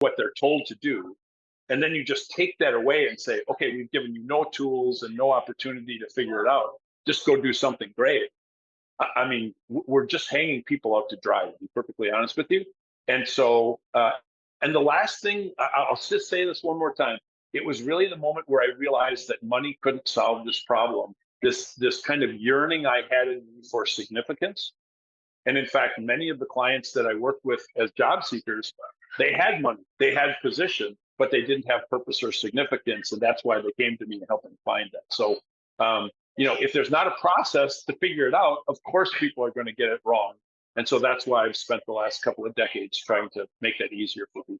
what they're told to do. And then you just take that away and say, okay, we've given you no tools and no opportunity to figure it out. Just go do something great. I mean, we're just hanging people out to dry, to be perfectly honest with you. And so, and the last thing, I'll just say this one more time. It was really the moment where I realized that money couldn't solve this problem. This kind of yearning I had in me for significance. And in fact, many of the clients that I worked with as job seekers, they had money, they had position, but they didn't have purpose or significance. And that's why they came to me to help them find that. So, if there's not a process to figure it out, of course, people are going to get it wrong. And so that's why I've spent the last couple of decades trying to make that easier for people.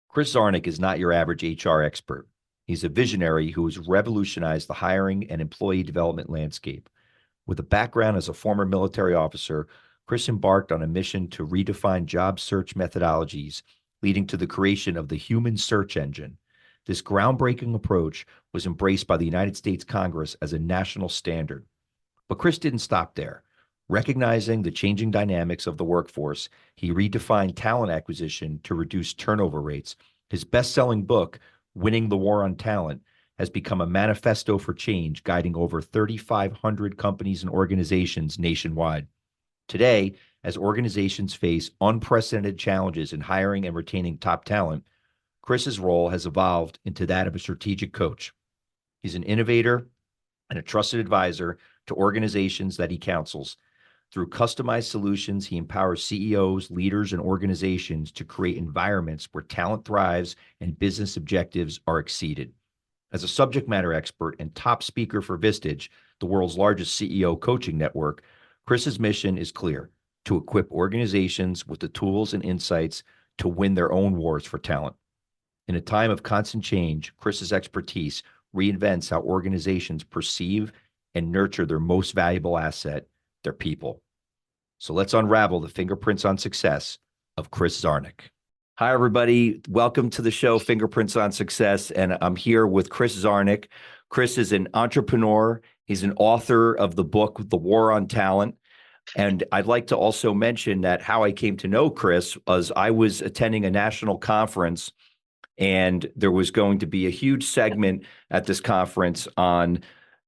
Chris Czarnik is not your average HR expert. He's a visionary who has revolutionized the hiring and employee development landscape. With a background as a former military officer, Chris embarked on a mission to redefine job search methodologies, leading to the creation of the human search engine. This groundbreaking approach was embraced by the United States Congress as a national standard. But Chris didn't stop there. Recognizing the changing dynamics of the workforce, he redefined talent acquisition to reduce turnover rates. His best-selling book, Winning the War on Talent, has become a manifesto for change, guiding over 3,500 companies and organizations nationwide. Today, as organizations face unprecedented challenges in hiring and retaining top talent, Chris's role has evolved into that of a strategic coach. He's an innovator and a trusted advisor to organizations that he counsels. Through customized solutions, he empowers CEOs, leaders, and organizations to create environments where talent thrives and business objectives are exceeded. As a subject matter expert and top speaker for Vistage, the world's largest CEO coaching network, Chris's mission is clear: to equip organizations with the tools and insights to win their own wars for talent. In a time of constant change, Chris's expertise reinvents how organizations perceive and nurture their most valuable asset, their people. So let's unravel the fingerprints on success of Chris Czarnik. Hi, everybody. Welcome to the show, Fingerprints on Success. And I'm here with Chris Czarnik. Chris is an entrepreneur. He's an author of the book, The War on Talent. And I'd like to also mention that how I came to know Chris was I was attending a national conference, and there was going to be a huge segment at this conference on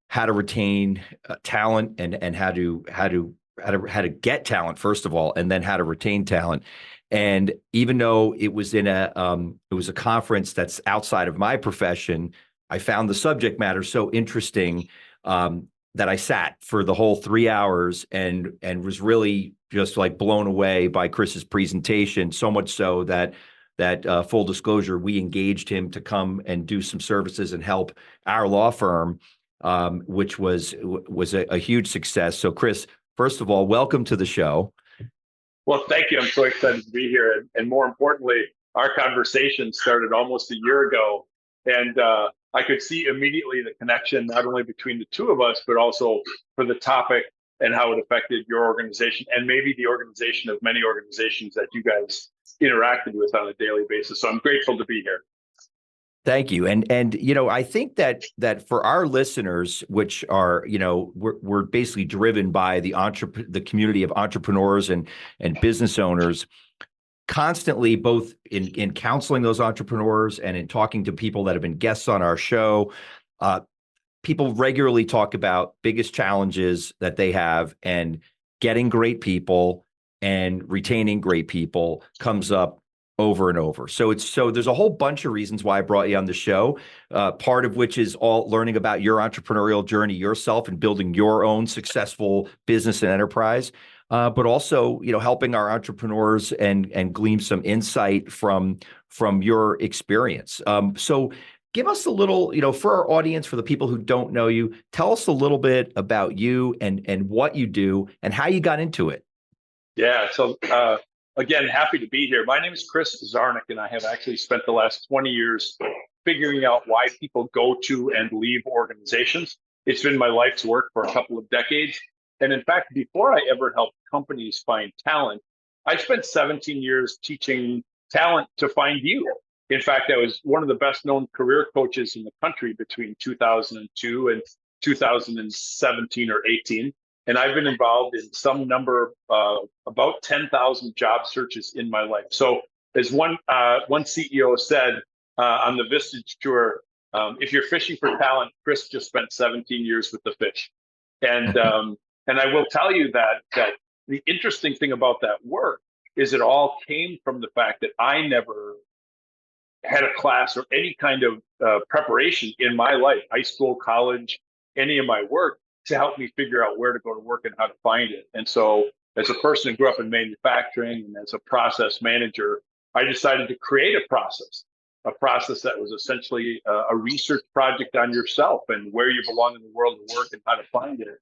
how to retain talent and how to get talent, first of all, and then how to retain talent. And even though it was a conference that's outside of my profession, I found the subject matter so interesting that I sat for the whole 3 hours and was really just like blown away by Chris's presentation. So much so that full disclosure, we engaged him to come and do some services and help our law firm, which was a huge success. So, Chris, first of all, welcome to the show. Well, thank you. I'm so excited to be here. And more importantly, our conversation started almost a year ago. And I could see immediately the connection, not only between the two of us, but also for the topic and how it affected your organization and maybe the organization of many organizations that you guys interacted with on a daily basis. So I'm grateful to be here. Thank you. And I think that for our listeners, which are, we're basically driven by the community of entrepreneurs and business owners, constantly, both in counseling those entrepreneurs and in talking to people that have been guests on our show, people regularly talk about biggest challenges that they have, and getting great people and retaining great people comes up over and over. So there's a whole bunch of reasons why I brought you on the show, part of which is all learning about your entrepreneurial journey yourself and building your own successful business and enterprise. But also, helping our entrepreneurs and glean some insight from your experience. So give us a little, for our audience, for the people who don't know you, tell us a little bit about you and what you do and how you got into it. Yeah. So again, happy to be here. My name is Chris Czarnik, and I have actually spent the last 20 years figuring out why people go to and leave organizations. It's been my life's work for a couple of decades. And in fact, before I ever helped companies find talent, I spent 17 years teaching talent to find you. In fact, I was one of the best known career coaches in the country between 2002 and 2017 or 18. And I've been involved in some number, about 10,000 job searches in my life. So as one CEO said on the Vistage tour, if you're fishing for talent, Chris just spent 17 years with the fish. And I will tell you that the interesting thing about that work is it all came from the fact that I never had a class or any kind of preparation in my life, high school, college, any of my work, to help me figure out where to go to work and how to find it. And so as a person who grew up in manufacturing and as a process manager, I decided to create a process that was essentially a research project on yourself and where you belong in the world of work and how to find it.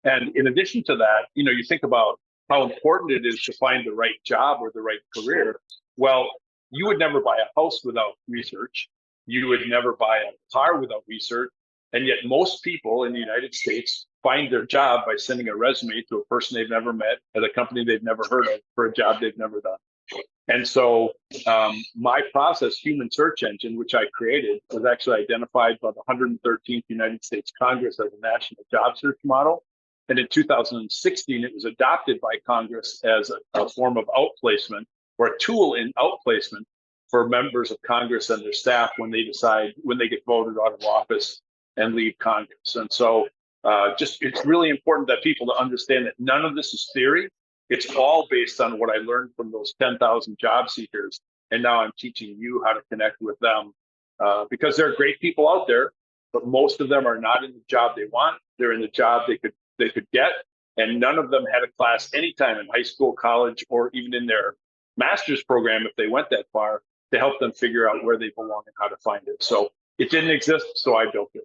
And in addition to that, you think about how important it is to find the right job or the right career. Well, you would never buy a house without research. You would never buy a car without research. And yet most people in the United States find their job by sending a resume to a person they've never met at a company they've never heard of for a job they've never done. And so my process, Human Search Engine, which I created, was actually identified by the 113th United States Congress as a national job search model. And in 2016, it was adopted by Congress as a form of outplacement or a tool in outplacement for members of Congress and their staff when they get voted out of office and leave Congress. And so it's really important that people to understand that none of this is theory. It's all based on what I learned from those 10,000 job seekers. And now I'm teaching you how to connect with them because there are great people out there, but most of them are not in the job they want. They're in the job they could get. And none of them had a class anytime in high school, college, or even in their master's program, if they went that far, to help them figure out where they belong and how to find it. So it didn't exist, so I built it.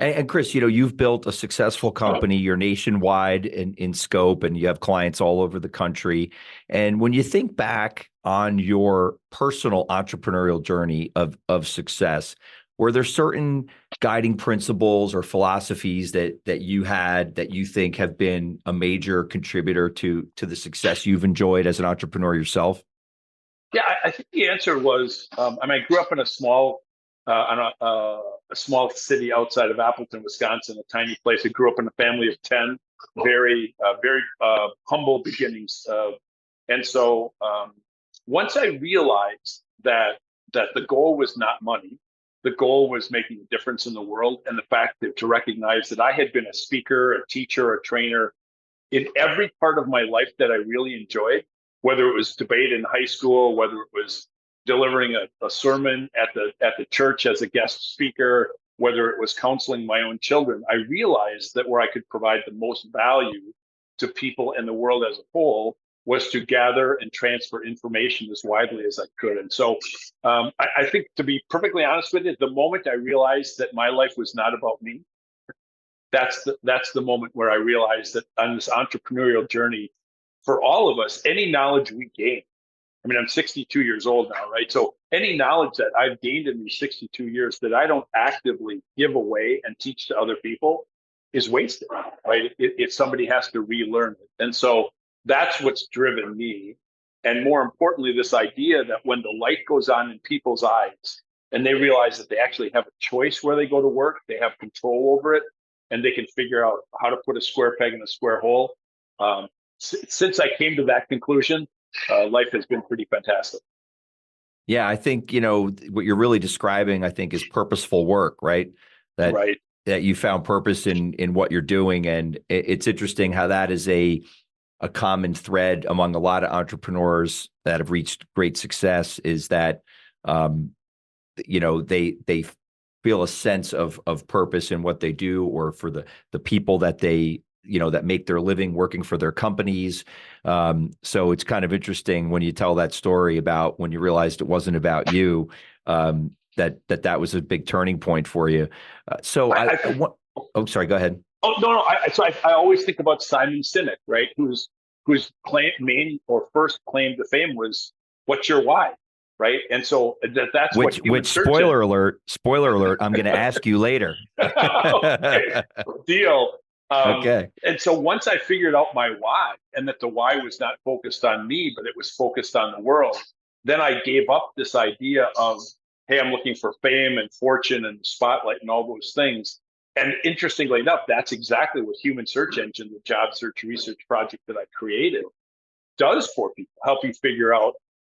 And Chris, you've built a successful company. You're nationwide in scope, and you have clients all over the country. And when you think back on your personal entrepreneurial journey of success, were there certain guiding principles or philosophies that you had that you think have been a major contributor to the success you've enjoyed as an entrepreneur yourself? Yeah, I think the answer was, I grew up in a small city outside of Appleton, Wisconsin, a tiny place. I grew up in a family of 10, very humble beginnings. And so once I realized that the goal was not money, the goal was making a difference in the world, and the fact that to recognize that I had been a speaker, a teacher, a trainer in every part of my life that I really enjoyed, whether it was debate in high school, whether it was delivering a sermon at the church as a guest speaker, whether it was counseling my own children, I realized that where I could provide the most value to people and the world as a whole was to gather and transfer information as widely as I could. And so I think, to be perfectly honest with you, the moment I realized that my life was not about me, that's the moment where I realized that on this entrepreneurial journey, for all of us, any knowledge we gain, I'm 62 years old now, right? So any knowledge that I've gained in these 62 years that I don't actively give away and teach to other people is wasted, right? If somebody has to relearn it. And so that's what's driven me. And more importantly, this idea that when the light goes on in people's eyes and they realize that they actually have a choice where they go to work, they have control over it, and they can figure out how to put a square peg in a square hole. Since I came to that conclusion, life has been pretty fantastic. Yeah, I think, what you're really describing, I think, is purposeful work, right? That you found purpose in what you're doing. And it's interesting how that is a common thread among a lot of entrepreneurs that have reached great success, is that, they feel a sense of purpose in what they do, or for the people that they that make their living working for their companies. So it's kind of interesting when you tell that story about when you realized it wasn't about you, that was a big turning point for you. Sorry, go ahead. Oh, no. I always think about Simon Sinek, right? Whose main or first claim to fame was, "What's your why?" Right? And so that's which spoiler alert, I'm going to ask you later. Okay. Deal. Okay. And so once I figured out my why, and that the why was not focused on me, but it was focused on the world, then I gave up this idea of, hey, I'm looking for fame and fortune and spotlight and all those things. And interestingly enough, that's exactly what Human Search Engine, the job search research project that I created, does for people. Help you figure out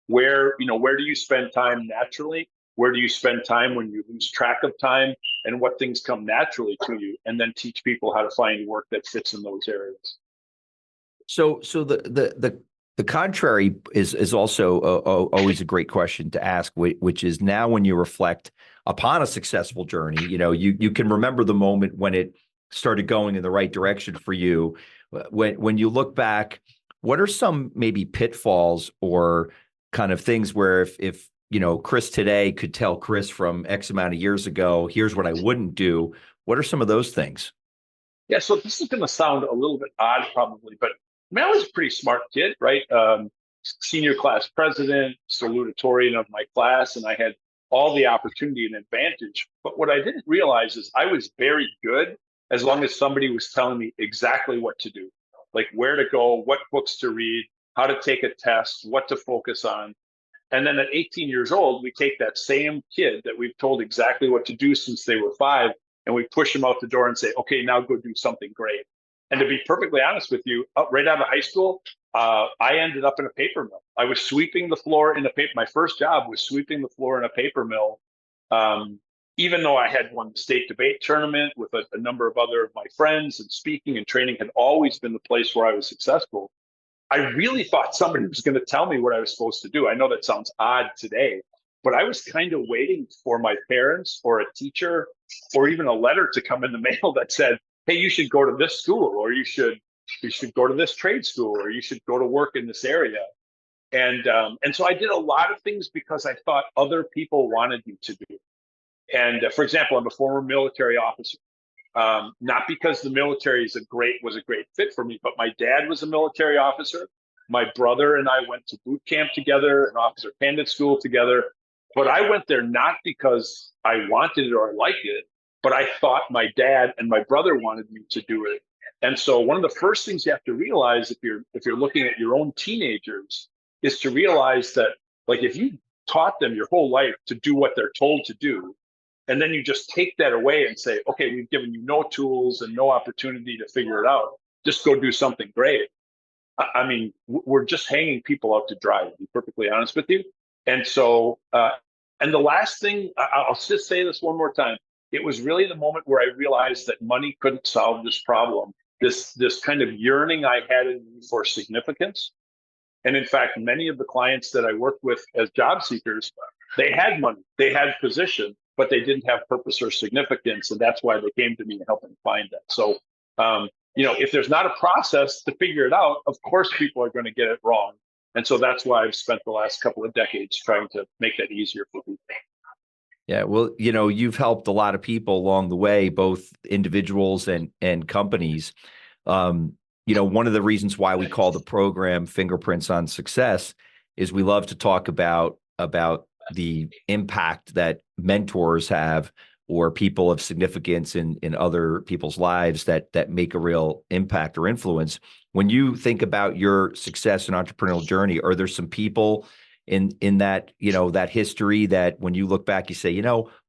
where do you spend time naturally? Where do you spend time when you lose track of time, and what things come naturally to you, and then teach people how to find work that fits in those areas. So the contrary is also always a great question to ask, which is now when you reflect upon a successful journey, you can remember the moment when it started going in the right direction for you. When you look back, what are some maybe pitfalls or kind of things where if Chris today could tell Chris from X amount of years ago, here's what I wouldn't do. What are some of those things? Yeah, so this is going to sound a little bit odd probably, but I mean, I was a pretty smart kid, right? Senior class president, salutatorian of my class, and I had all the opportunity and advantage. But what I didn't realize is I was very good as long as somebody was telling me exactly what to do, like where to go, what books to read, how to take a test, what to focus on. And then at 18 years old, we take that same kid that we've told exactly what to do since they were 5, and we push them out the door and say, okay, now go do something great. And to be perfectly honest with you, right out of high school, I ended up in a paper mill. I was sweeping the floor in a paper. My first job was sweeping the floor in a paper mill. Even though I had won the state debate tournament with a number of other of my friends, and speaking and training had always been the place where I was successful, I really thought somebody was going to tell me what I was supposed to do. I know that sounds odd today, but I was kind of waiting for my parents or a teacher or even a letter to come in the mail that said, hey, you should go to this school, or you should go to this trade school, or you should go to work in this area. And so I did a lot of things because I thought other people wanted me to do. And for example, I'm a former military officer. Not because the military was a great fit for me, but my dad was a military officer. My brother and I went to boot camp together and officer candidate school together. But I went there not because I wanted it or I liked it, but I thought my dad and my brother wanted me to do it. And so one of the first things you have to realize if you're looking at your own teenagers is to realize that, like, if you taught them your whole life to do what they're told to do, and then you just take that away and say, okay, we've given you no tools and no opportunity to figure it out, just go do something great. I mean, we're just hanging people out to dry, to be perfectly honest with you. And so, and the last thing, I'll just say this one more time. It was really the moment where I realized that money couldn't solve this problem, this kind of yearning I had in me for significance. And in fact, many of the clients that I worked with as job seekers, they had money, they had position, but they didn't have purpose or significance. And that's why they came to me to help them find that. So, if there's not a process to figure it out, of course, people are going to get it wrong. And so that's why I've spent the last couple of decades trying to make that easier for people. Yeah, well, you've helped a lot of people along the way, both individuals and companies. One of the reasons why we call the program Fingerprints on Success is we love to talk about the impact that mentors have, or people of significance in other people's lives that make a real impact or influence. When you think about your success and entrepreneurial journey, are there some people in that, that history that when you look back, you say,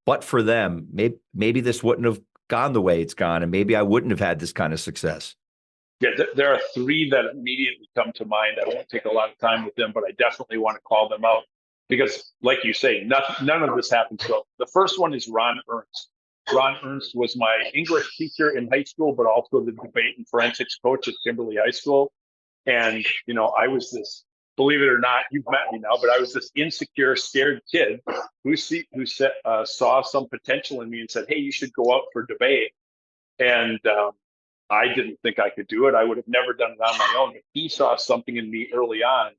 but for them, maybe this wouldn't have gone the way it's gone, and maybe I wouldn't have had this kind of success? Yeah, there are 3 that immediately come to mind. I won't take a lot of time with them, but I definitely want to call them out because, like you say, none of this happened. So the first one is Ron Ernst. Ron Ernst was my English teacher in high school, but also the debate and forensics coach at Kimberly High School. And, I was this, believe it or not, you've met me now, but I was this insecure, scared kid who saw some potential in me and said, hey, you should go out for debate. And I didn't think I could do it. I would have never done it on my own. But he saw something in me early on.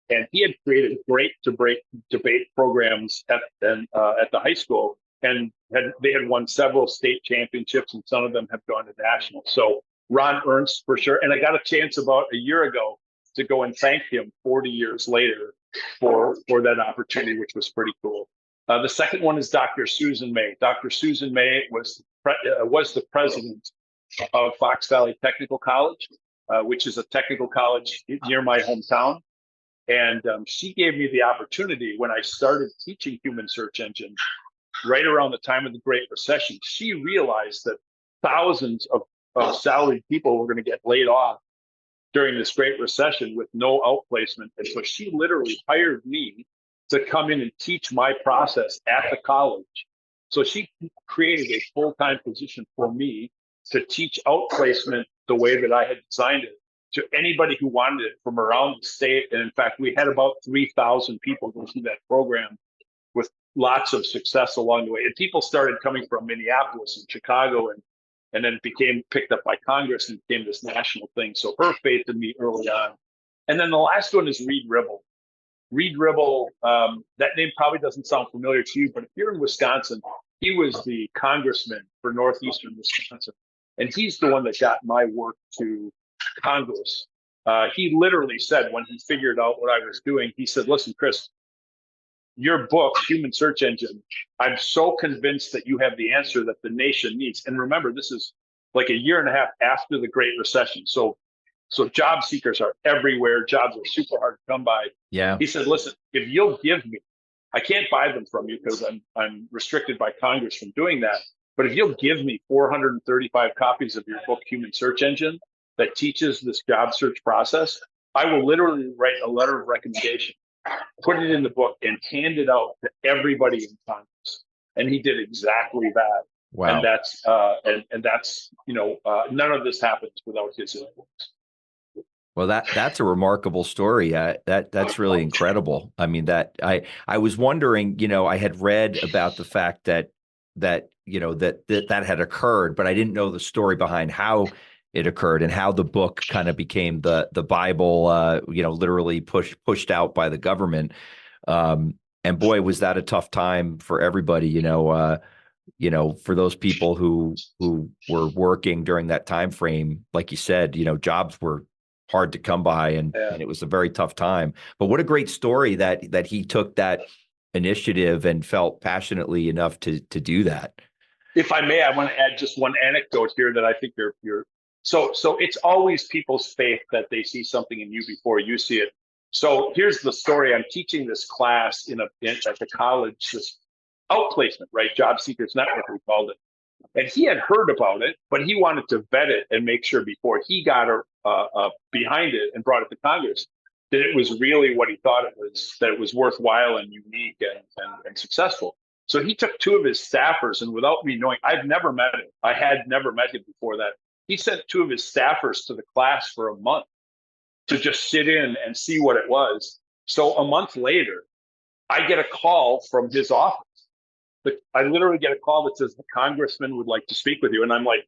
And he had created great debate programs at the high school. And they had won several state championships, and some of them have gone to national. So Ron Ernst, for sure. And I got a chance about a year ago to go and thank him 40 years later for that opportunity, which was pretty cool. The second one is Dr. Susan May. Dr. Susan May was the president of Fox Valley Technical College, which is a technical college near my hometown. And she gave me the opportunity when I started teaching Human Search Engine right around the time of the Great Recession. She realized that thousands of salaried people were going to get laid off during this Great Recession with no outplacement. And so she literally hired me to come in and teach my process at the college. So she created a full-time position for me to teach outplacement the way that I had designed it to anybody who wanted it from around the state. And in fact, we had about 3,000 people go through that program with lots of success along the way. And people started coming from Minneapolis and Chicago, and then it became picked up by Congress and became this national thing. So her faith in me early on. And then the last one is Reed Ribble. Reed Ribble, that name probably doesn't sound familiar to you, but if you're in Wisconsin, he was the congressman for northeastern Wisconsin. And he's the one that got my work to Congress. He literally said, when he figured out what I was doing, he said, listen, Chris, your book, Human Search Engine, I'm so convinced that you have the answer that the nation needs. And remember, this is like a year and a half after the Great Recession. So job seekers are everywhere. Jobs are super hard to come by. Yeah. He said, listen, if you'll give me, I can't buy them from you because I'm restricted by Congress from doing that. But if you'll give me 435 copies of your book, Human Search Engine, that teaches this job search process, I will literally write a letter of recommendation, put it in the book, and hand it out to everybody in Congress. And he did exactly that. Wow. And that's none of this happens without his influence. Well, that's a remarkable story. That's really incredible. I mean, that I was wondering, I had read about the fact that had occurred, but I didn't know the story behind how it occurred and how the book kind of became the Bible, literally pushed out by the government. And boy, was that a tough time for everybody, for those people who were working during that time frame. Like you said, jobs were hard to come by, and it was a very tough time. But what a great story that he took that initiative and felt passionately enough to do that. If I may, I want to add just one anecdote here that I think you're so it's always people's faith that they see something in you before you see it. So here's the story. I'm teaching this class at the college, this outplacement, right? Job Seekers Network, we called it. And he had heard about it, but he wanted to vet it and make sure before he got behind it and brought it to Congress that it was really what he thought it was, that it was worthwhile and unique and successful. So he took two of his staffers, and without me knowing, I've never met him. I had never met him before that. He sent two of his staffers to the class for a month to just sit in and see what it was. So a month later, I get a call from his office. I literally get a call that says the congressman would like to speak with you. And I'm like,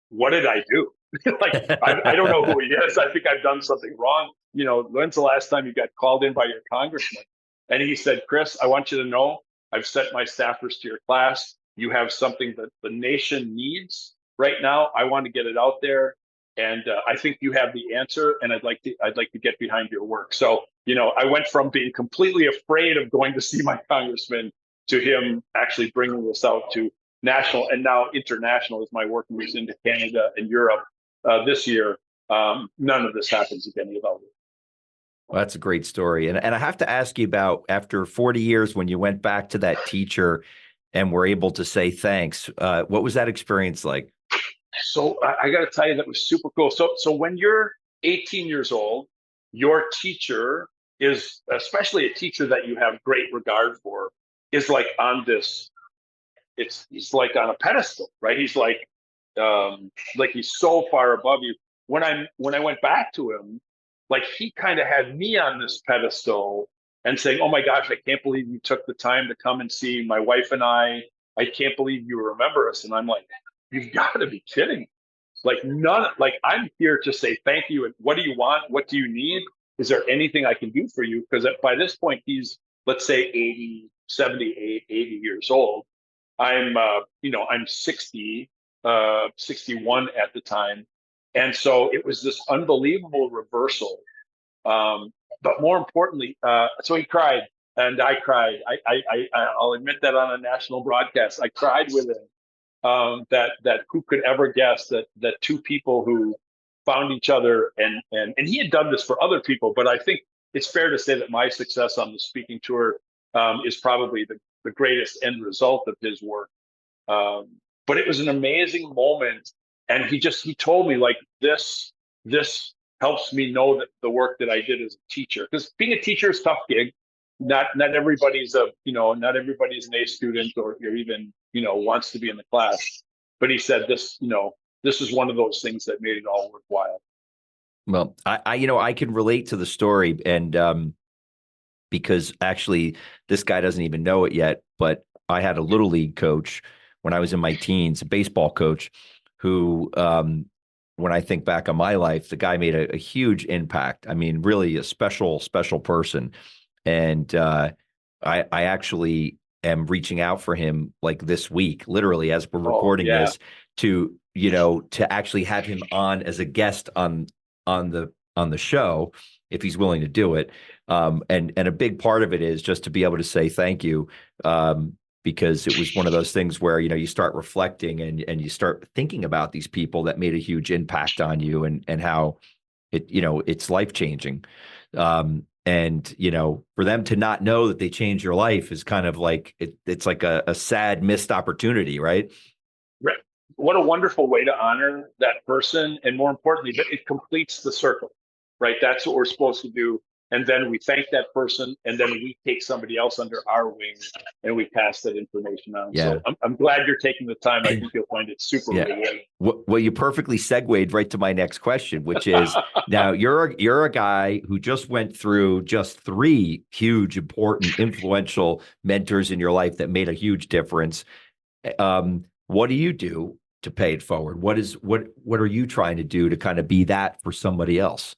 what did I do? I don't know who he is. I think I've done something wrong. When's the last time you got called in by your congressman? And he said, Chris, I want you to know I've sent my staffers to your class. You have something that the nation needs right now. I want to get it out there. And I think you have the answer, and I'd like to get behind your work. So, I went from being completely afraid of going to see my congressman to him actually bringing this out to national and now international as my work moves into Canada and Europe this year. None of this happens again without it. Well, that's a great story. And I have to ask you about, after 40 years, when you went back to that teacher and were able to say thanks, what was that experience like? So I got to tell you, that was super cool. So when you're 18 years old, your teacher is, especially a teacher that you have great regard for, is like on this, he's like on a pedestal, right? He's like he's so far above you. When I went back to him, like he kind of had me on this pedestal and saying, oh my gosh, I can't believe you took the time to come and see my wife and I can't believe you remember us. And I'm like, you've got to be kidding me. I'm here to say thank you. And what do you want? What do you need? Is there anything I can do for you? Because by this point, he's, let's say 78, 80 years old. I'm 60, 61 at the time. And so it was this unbelievable reversal. But more importantly, so he cried and I cried. I'll admit that on a national broadcast, I cried with him. That who could ever guess that two people who found each other and he had done this for other people, but I think it's fair to say that my success on the speaking tour is probably the greatest end result of his work. but it was an amazing moment. And he told me like this helps me know that the work that I did as a teacher, because being a teacher is a tough gig. Not everybody's not everybody's an A student or even, wants to be in the class. But he said this is one of those things that made it all worthwhile. Well, I can relate to the story, and because actually this guy doesn't even know it yet, but I had a little league coach when I was in my teens, a baseball coach who, when I think back on my life, the guy made a huge impact. I mean, really a special person. And I actually am reaching out for him like this week, literally as we're recording this, to actually have him on as a guest on the show if he's willing to do it. And a big part of it is just to be able to say thank you, because it was one of those things where you start reflecting and you start thinking about these people that made a huge impact on you and how it's life changing. And for them to not know that they changed your life is kind of like it's like a sad missed opportunity, right? Right. What a wonderful way to honor that person, and more importantly, that it completes the circle, right? That's what we're supposed to do. And then we thank that person, and then we take somebody else under our wing and we pass that information on. Yeah. So I'm glad you're taking the time. I think you'll find it super rewarding. Well, you perfectly segued right to my next question, which is now you're a guy who just went through just 3 huge, important, influential mentors in your life that made a huge difference. What do you do to pay it forward? What are you trying to do to kind of be that for somebody else?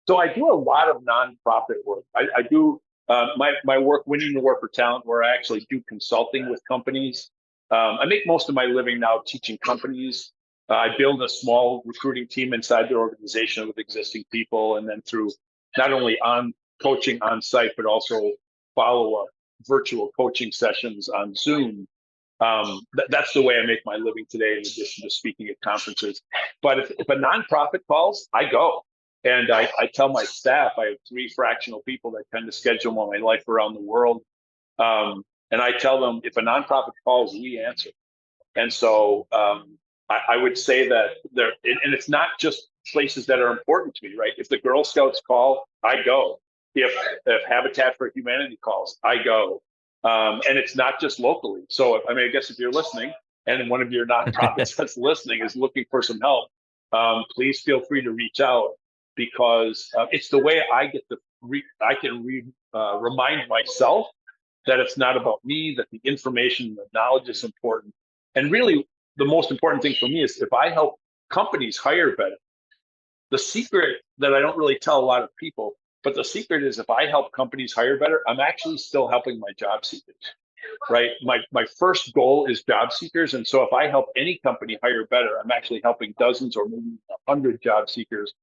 So I do a lot of nonprofit work. I do my work, Winning the War for Talent, where I actually do consulting with companies. I make most of my living now teaching companies. I build a small recruiting team inside their organization with existing people, and then through not only on coaching on site, but also follow-up virtual coaching sessions on Zoom. That's the way I make my living today, in addition to speaking at conferences. But if a nonprofit calls, I go. And I tell my staff, I have 3 fractional people that kind of schedule my life around the world. And I tell them, if a nonprofit calls, we answer. And so I would say that and it's not just places that are important to me, right? If the Girl Scouts call, I go. If Habitat for Humanity calls, I go. And it's not just locally. So, I guess if you're listening and one of your nonprofits that's listening is looking for some help, please feel free to reach out, because it's the way I get to remind myself that it's not about me, that the information, the knowledge is important. And really, the most important thing for me is if I help companies hire better. The secret that I don't really tell a lot of people, but the secret is if I help companies hire better, I'm actually still helping my job seekers, right? My first goal is job seekers. And so if I help any company hire better, I'm actually helping dozens or maybe 100 job seekers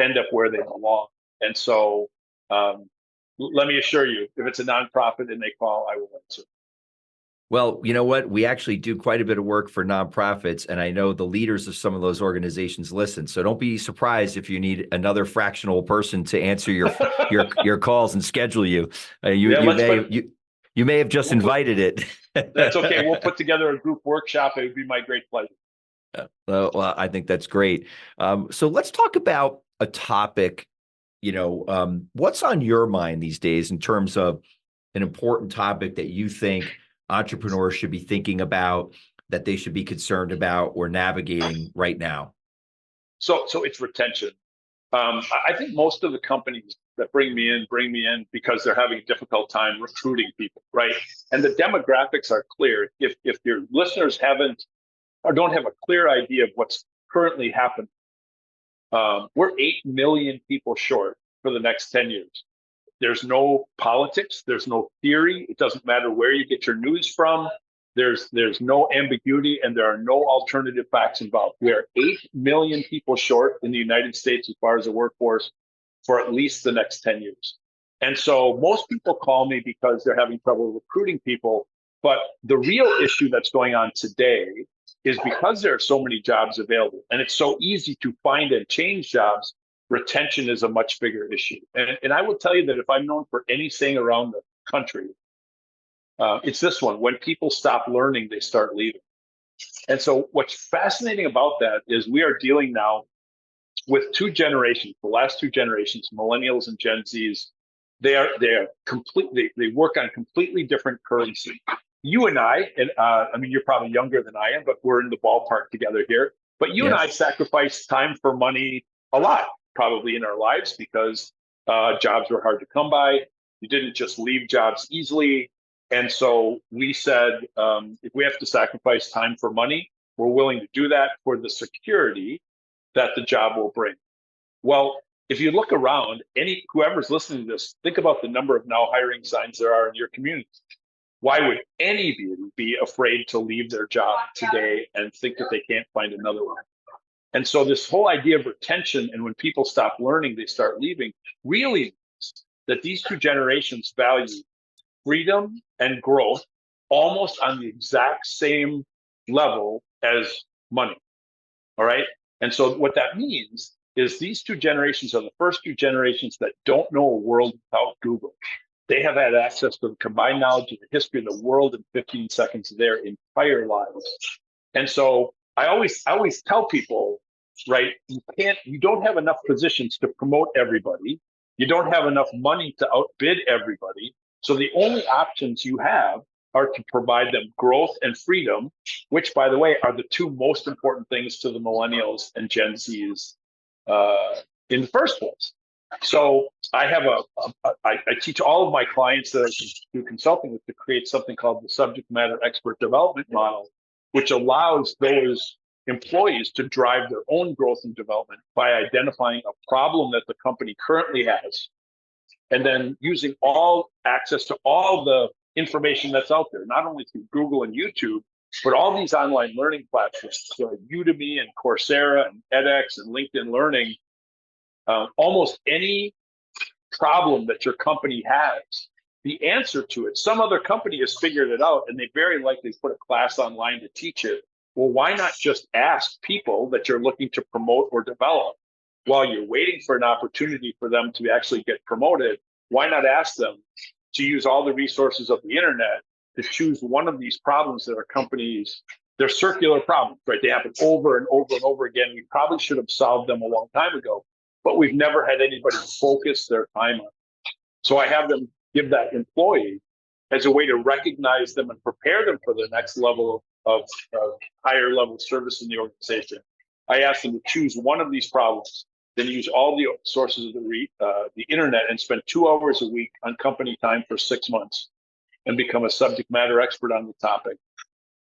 end up where they belong. And so let me assure you, if it's a nonprofit and they call, I will answer. Well, you know what? We actually do quite a bit of work for nonprofits, and I know the leaders of some of those organizations listen. So don't be surprised if you need another fractional person to answer your calls and schedule you. You may have just invited it. That's okay. We'll put together a group workshop. It would be my great pleasure. Well, I think that's great. So let's talk about a topic. What's on your mind these days in terms of an important topic that you think entrepreneurs should be thinking about, that they should be concerned about or navigating right now? So it's retention. I think most of the companies that bring me in because they're having a difficult time recruiting people, right? And the demographics are clear. If your listeners haven't or don't have a clear idea of what's currently happening, we're 8 million people short for the next 10 years. There's no politics. There's no theory. It doesn't matter where you get your news from. There's no ambiguity, and there are no alternative facts involved. We are 8 million people short in the United States as far as the workforce for at least the next 10 years. And so most people call me because they're having trouble recruiting people. But the real issue that's going on today is because there are so many jobs available and it's so easy to find and change jobs, retention is a much bigger issue. And I will tell you that if I'm known for any saying around the country, it's this one: when people stop learning, they start leaving. And so what's fascinating about that is we are dealing now with two generations, the last two generations, millennials and Gen Zs. They are completely, they work on completely different currency. You and I mean, you're probably younger than I am, but we're in the ballpark together here. But you and I Yes. sacrifice time for money a lot, probably in our lives, because jobs were hard to come by. You didn't just leave jobs easily. And so we said, if we have to sacrifice time for money, we're willing to do that for the security that the job will bring. Well, if you look around, whoever's listening to this, think about the number of now hiring signs there are in your community. Why would anybody be afraid to leave their job today and think that they can't find another one? And so this whole idea of retention, and when people stop learning, they start leaving, really means that these two generations value freedom and growth almost on the exact same level as money. All right. And so what that means is these two generations are the first two generations that don't know a world without Google. They have had access to the combined knowledge of the history of the world in 15 seconds of their entire lives. And so I always tell people, right, you don't have enough positions to promote everybody. You don't have enough money to outbid everybody. So the only options you have are to provide them growth and freedom, which, by the way, are the two most important things to the millennials and Gen Zs in the first place. So I have I teach all of my clients that I do consulting with to create something called the subject matter expert development model, which allows those employees to drive their own growth and development by identifying a problem that the company currently has, and then using all access to all the information that's out there, not only through Google and YouTube, but all these online learning platforms, so Udemy and Coursera and edX and LinkedIn Learning. Almost any problem that your company has, the answer to it, some other company has figured it out, and they very likely put a class online to teach it. Well, why not just ask people that you're looking to promote or develop while you're waiting for an opportunity for them to actually get promoted? Why not ask them to use all the resources of the internet to choose one of these problems that our companies, they're circular problems, right? They happen over and over and over again. We probably should have solved them a long time ago, but we've never had anybody focus their time on it. So I have them give that employee as a way to recognize them and prepare them for the next level of higher level service in the organization. I ask them to choose one of these problems, then use all the sources of the internet and spend 2 hours a week on company time for 6 months and become a subject matter expert on the topic.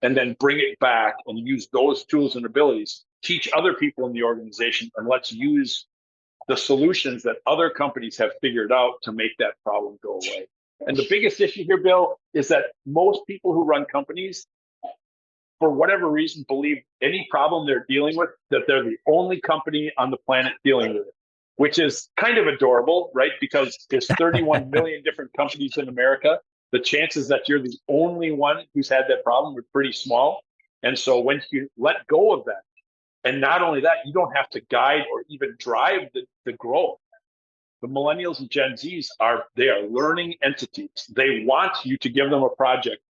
And then bring it back and use those tools and abilities, teach other people in the organization, and let's use the solutions that other companies have figured out to make that problem go away. And the biggest issue here, Bill, is that most people who run companies, for whatever reason, believe any problem they're dealing with, that they're the only company on the planet dealing with it, which is kind of adorable, right? Because there's 31 million different companies in America. The chances that you're the only one who's had that problem are pretty small. And so when you let go of that, and not only that, you don't have to guide or even drive the growth. The millennials and Gen Zs are learning entities. They want you to give them a project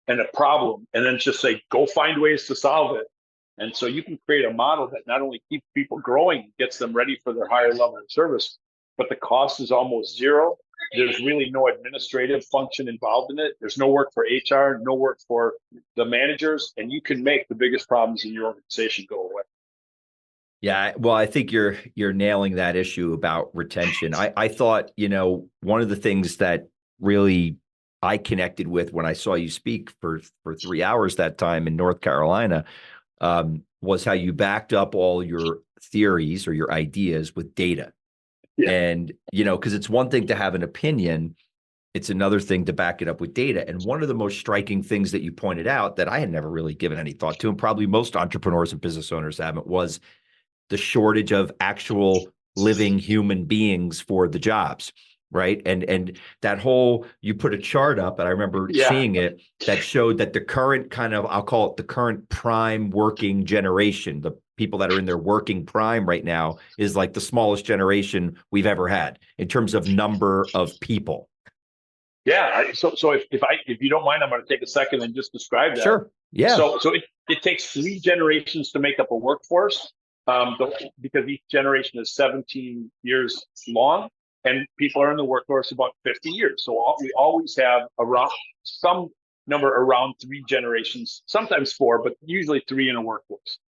and a problem, and then just say, go find ways to solve it. And so you can create a model that not only keeps people growing, gets them ready for their higher level of service, but the cost is almost zero. There's really no administrative function involved in it. There's no work for HR, no work for the managers, and you can make the biggest problems in your organization go away. Yeah, well, I think you're nailing that issue about retention. I thought, one of the things that really I connected with when I saw you speak for 3 hours that time in North Carolina was how you backed up all your theories or your ideas with data. Yeah. And, because it's one thing to have an opinion, it's another thing to back it up with data. And one of the most striking things that you pointed out that I had never really given any thought to, and probably most entrepreneurs and business owners haven't, was the shortage of actual living human beings for the jobs, right? And that whole, you put a chart up, and I remember seeing it, that showed that the current kind of, I'll call it the current prime working generation, the people that are in their working prime right now, is like the smallest generation we've ever had in terms of number of people. So if you don't mind, I'm going to take a second and just describe that. Sure. Yeah. So it takes 3 generations to make up a workforce, because each generation is 17 years long, and people are in the workforce about 50 years. So we always have around some number around 3 generations, sometimes 4, but usually 3 in a workforce.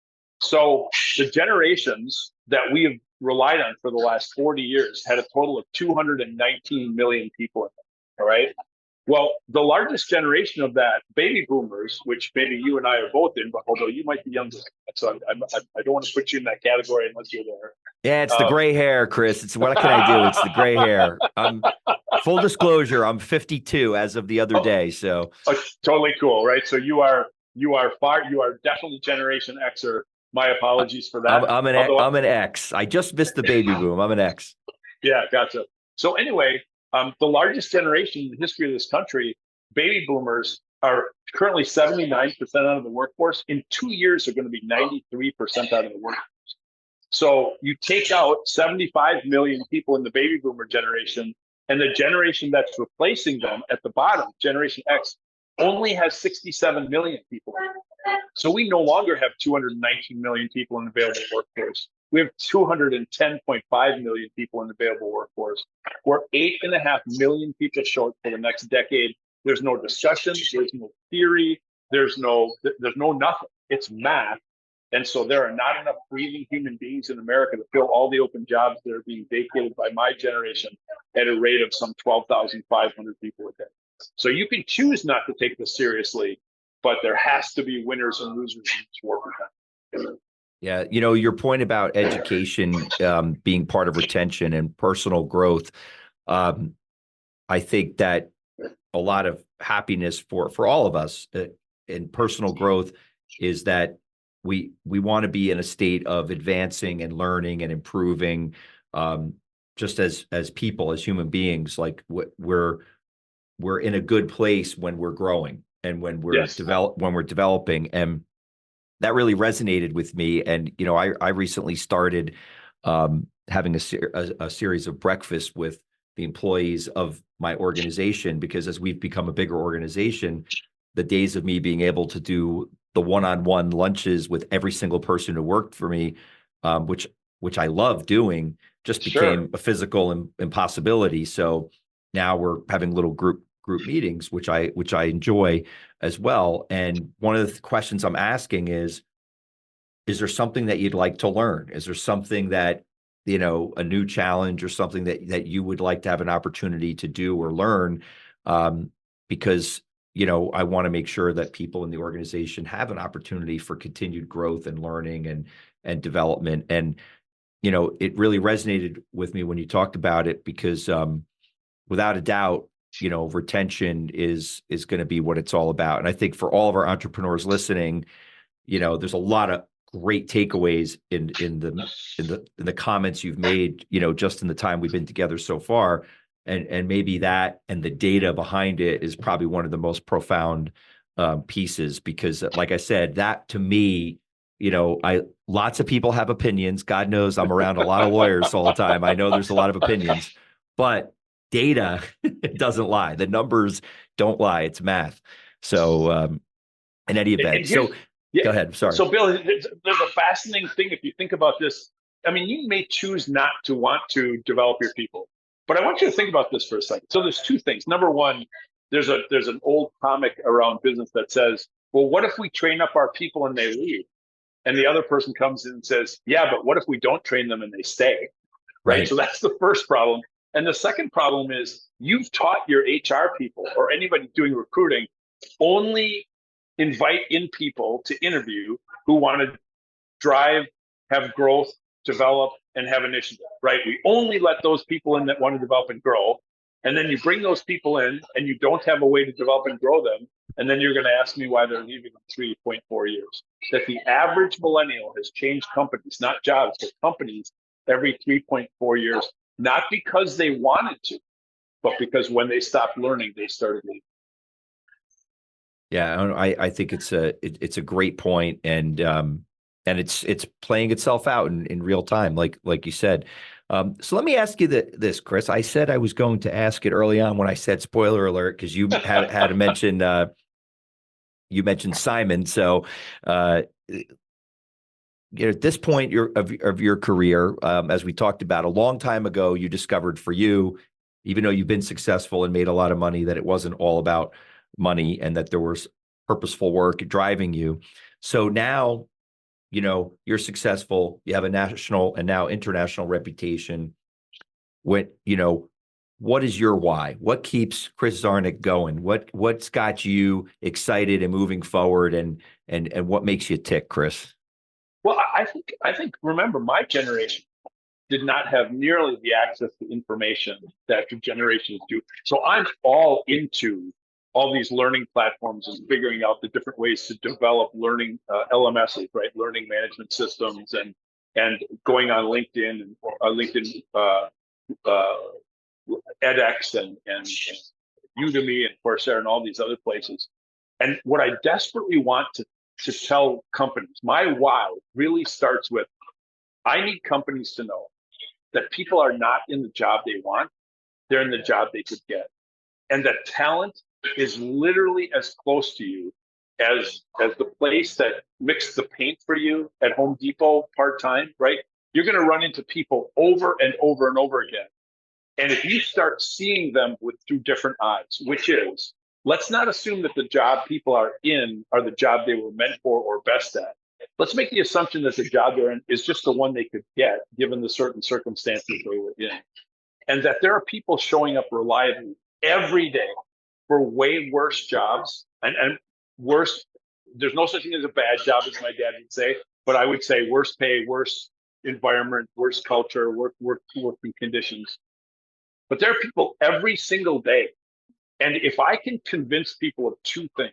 So the generations that we have relied on for the last 40 years had a total of 219 million people in it. All right. Well, the largest generation of that, baby boomers, which maybe you and I are both in, but although you might be younger, so I don't want to put you in that category unless you're there. Yeah, it's the gray hair, Chris. It's what can I do? It's the gray hair. Full disclosure, I'm 52 as of the other day. So totally cool, right? So you are definitely Generation Xer. My apologies for that. I'm an X. I just missed the baby boom. I'm an X. Yeah, gotcha. So anyway, the largest generation in the history of this country, baby boomers, are currently 79% out of the workforce. In 2 years, they're going to be 93% out of the workforce. So you take out 75 million people in the baby boomer generation, and the generation that's replacing them at the bottom, Generation X, only has 67 million people. So we no longer have 219 million people in the available workforce. We have 210.5 million people in the available workforce. We're 8.5 million people short for the next decade. There's no discussion. There's no theory. There's no nothing. It's math. And so there are not enough breathing human beings in America to fill all the open jobs that are being vacated by my generation at a rate of some 12,500 people a day. So you can choose not to take this seriously, but there has to be winners and losers in this war for time. Yeah, your point about education being part of retention and personal growth, I think that a lot of happiness for all of us in personal growth is that we want to be in a state of advancing and learning and improving, just as people, as human beings. Like we're in a good place when we're growing and when we're developing, and that really resonated with me. And I recently started having a series of breakfasts with the employees of my organization, because as we've become a bigger organization, the days of me being able to do the one-on-one lunches with every single person who worked for me, which I love doing, just became a physical impossibility. So now we're having little group meetings, which I enjoy as well. And one of the questions I'm asking is there something that you'd like to learn? Is there something that, a new challenge or something that you would like to have an opportunity to do or learn? Because, I want to make sure that people in the organization have an opportunity for continued growth and learning and development. And, it really resonated with me when you talked about it, because without a doubt, retention is going to be what it's all about. And I think for all of our entrepreneurs listening, there's a lot of great takeaways in the comments you've made, just in the time we've been together so far. And maybe that and the data behind it is probably one of the most profound pieces, because like I said, that to me, lots of people have opinions. God knows I'm around a lot of lawyers all the time. I know there's a lot of opinions, but data doesn't lie. The numbers don't lie. It's math. So in any event, go ahead. Sorry. So Bill, there's a fascinating thing if you think about this. I mean, you may choose not to want to develop your people, but I want you to think about this for a second. So there's 2 things. Number one, there's an old comic around business that says, well, what if we train up our people and they leave? And the other person comes in and says, yeah, but what if we don't train them and they stay? Right. So that's the first problem. And the second problem is you've taught your HR people or anybody doing recruiting only invite in people to interview who want to drive, have growth, develop, and have initiative, right? We only let those people in that want to develop and grow. And then you bring those people in and you don't have a way to develop and grow them. And then you're going to ask me why they're leaving in 3.4 years. That the average millennial has changed companies, not jobs, but companies every 3.4 years, not because they wanted to, but because when they stopped learning, they started leaving. Yeah, I think it's a great point, and it's playing itself out in real time, like you said. So let me ask you this, Chris. I said I was going to ask it early on when I said spoiler alert, because you had to mention you mentioned Simon. So at this point of your career, as we talked about a long time ago, you discovered for you, even though you've been successful and made a lot of money, that it wasn't all about money and that there was purposeful work driving you. So now, you're successful, you have a national and now international reputation. What is your why? What keeps Chris Czarnik going? What's got you excited and moving forward, and what makes you tick, Chris? Well, I think remember, my generation did not have nearly the access to information that your generations do. So I'm all into all these learning platforms and figuring out the different ways to develop learning LMSs, right? Learning management systems, and going on LinkedIn and LinkedIn edX and Udemy and Coursera and all these other places. And what I desperately want to tell companies, my why really starts with, I need companies to know that people are not in the job they want, they're in the job they could get. And that talent is literally as close to you as the place that mixed the paint for you at Home Depot part-time, right? You're going to run into people over and over and over again. And if you start seeing them through different eyes, which is, let's not assume that the job people are in are the job they were meant for or best at. Let's make the assumption that the job they're in is just the one they could get, given the certain circumstances they were in. And that there are people showing up reliably every day for way worse jobs and worse. There's no such thing as a bad job, as my dad would say, but I would say worse pay, worse environment, worse culture, working conditions. But there are people every single day. And if I can convince people of two things,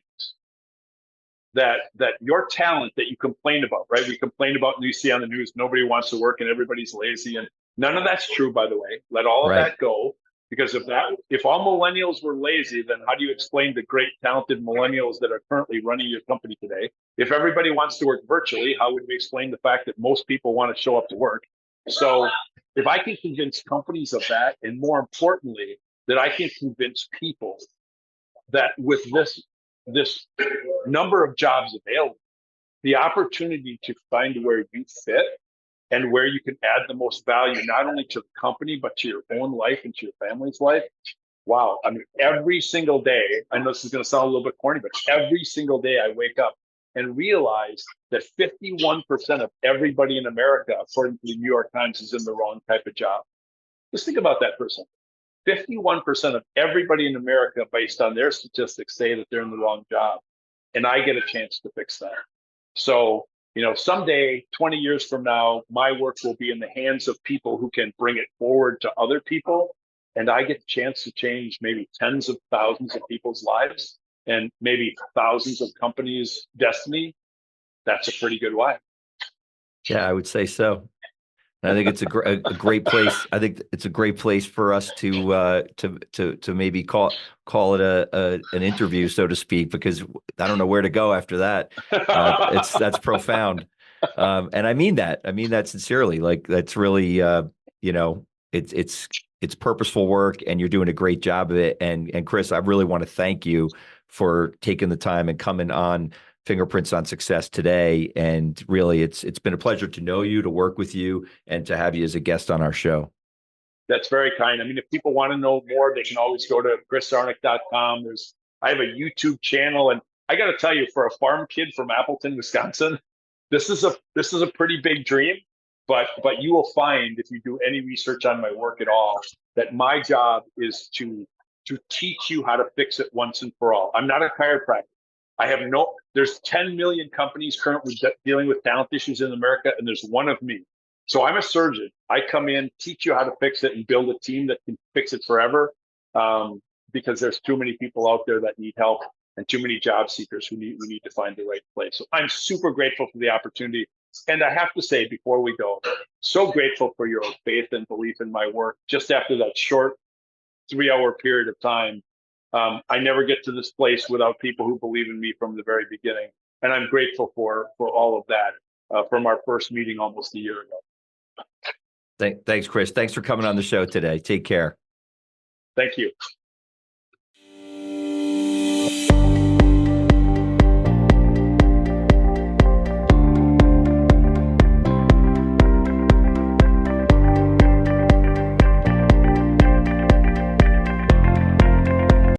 that your talent that you complain about, right? We complain about, and you see on the news, nobody wants to work and everybody's lazy. And none of that's true, by the way. Let all of that go. Because if all millennials were lazy, then how do you explain the great talented millennials that are currently running your company today? If everybody wants to work virtually, how would we explain the fact that most people want to show up to work? So if I can convince companies of that, and more importantly, that I can convince people that with this number of jobs available, the opportunity to find where you fit and where you can add the most value, not only to the company, but to your own life and to your family's life. Wow. I mean, every single day, I know this is going to sound a little bit corny, but every single day I wake up and realize that 51% of everybody in America, according to the New York Times, is in the wrong type of job. Just think about that for a second. 51% of everybody in America, based on their statistics, say that they're in the wrong job. And I get a chance to fix that. So, someday, 20 years from now, my work will be in the hands of people who can bring it forward to other people. And I get a chance to change maybe tens of thousands of people's lives and maybe thousands of companies' destiny. That's a pretty good why. Yeah, I would say so. I think it's a great place. I think it's a great place for us to maybe call it an interview, so to speak, because I don't know where to go after that. That's profound, and I mean that. I mean that sincerely. Like, that's really it's purposeful work, and you're doing a great job of it. And Chris, I really want to thank you for taking the time and coming on Fingerprints on Success today. And really, it's been a pleasure to know you, to work with you, and to have you as a guest on our show. That's very kind. I mean, if people want to know more, they can always go to chrisczarnik.com. I have a YouTube channel, and I got to tell you, for a farm kid from Appleton, Wisconsin, this is a pretty big dream. But you will find, if you do any research on my work at all, that my job is to teach you how to fix it once and for all. I'm not a chiropractor. There's 10 million companies currently dealing with talent issues in America, and there's one of me. So I'm a surgeon. I come in, teach you how to fix it, and build a team that can fix it forever, because there's too many people out there that need help and too many job seekers who need to find the right place. So I'm super grateful for the opportunity. And I have to say, before we go, so grateful for your faith and belief in my work. Just after that short 3-hour period of time, I never get to this place without people who believe in me from the very beginning. And I'm grateful for all of that from our first meeting almost a year ago. Thanks, Chris. Thanks for coming on the show today. Take care. Thank you.